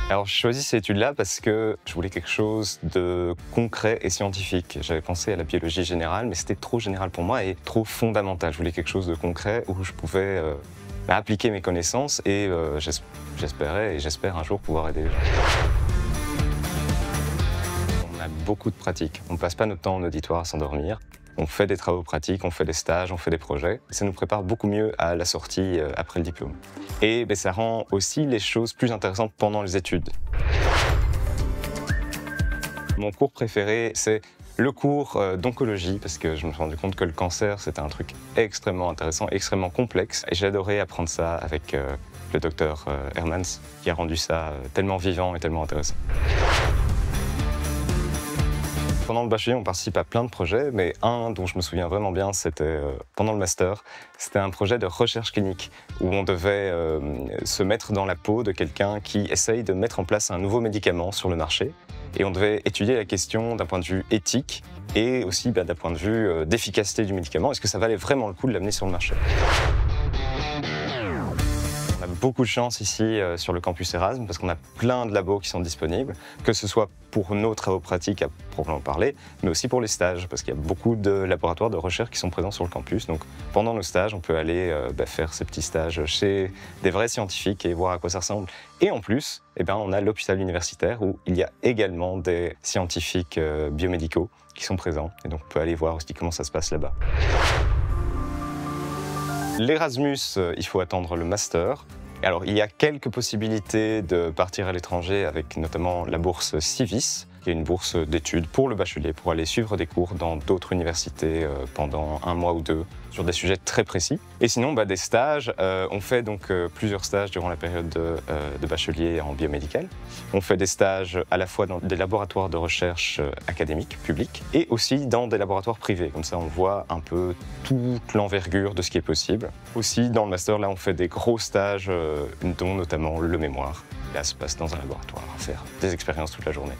Alors, je choisis cette étude-là parce que je voulais quelque chose de concret et scientifique. J'avais pensé à la biologie générale, mais c'était trop général pour moi et trop fondamental. Je voulais quelque chose de concret où je pouvais appliquer mes connaissances et j'espérais et j'espère un jour pouvoir aider les gens. On a beaucoup de pratiques. On ne passe pas notre temps en auditoire à s'endormir. On fait des travaux pratiques, on fait des stages, on fait des projets. Ça nous prépare beaucoup mieux à la sortie après le diplôme. Et ça rend aussi les choses plus intéressantes pendant les études. Mon cours préféré, c'est le cours d'oncologie, parce que je me suis rendu compte que le cancer, c'était un truc extrêmement intéressant, extrêmement complexe. Et j'ai adoré apprendre ça avec le docteur Hermans, qui a rendu ça tellement vivant et tellement intéressant. Pendant le bachelier, on participe à plein de projets, mais un dont je me souviens vraiment bien, c'était pendant le master. C'était un projet de recherche clinique où on devait se mettre dans la peau de quelqu'un qui essaye de mettre en place un nouveau médicament sur le marché. Et on devait étudier la question d'un point de vue éthique et aussi d'un point de vue d'efficacité du médicament. Est-ce que ça valait vraiment le coup de l'amener sur le marché ? On a beaucoup de chance ici sur le campus Erasme parce qu'on a plein de labos qui sont disponibles, que ce soit pour nos travaux pratiques à proprement parler, mais aussi pour les stages, parce qu'il y a beaucoup de laboratoires de recherche qui sont présents sur le campus. Donc pendant nos stages, on peut aller faire ces petits stages chez des vrais scientifiques et voir à quoi ça ressemble. Et en plus, on a l'hôpital universitaire où il y a également des scientifiques biomédicaux qui sont présents. Et donc on peut aller voir aussi comment ça se passe là-bas. L'Erasmus, il faut attendre le master. Alors, il y a quelques possibilités de partir à l'étranger avec notamment la bourse Civis, qui est une bourse d'études pour le bachelier, pour aller suivre des cours dans d'autres universités pendant 1 mois ou 2 sur des sujets très précis. Et sinon, des stages. On fait donc plusieurs stages durant la période de bachelier en biomédical. On fait des stages à la fois dans des laboratoires de recherche académiques, publics, et aussi dans des laboratoires privés. Comme ça, on voit un peu toute l'envergure de ce qui est possible. Aussi, dans le master, là, on fait des gros stages, dont notamment le mémoire. Là, se passe dans un laboratoire à faire des expériences toute la journée.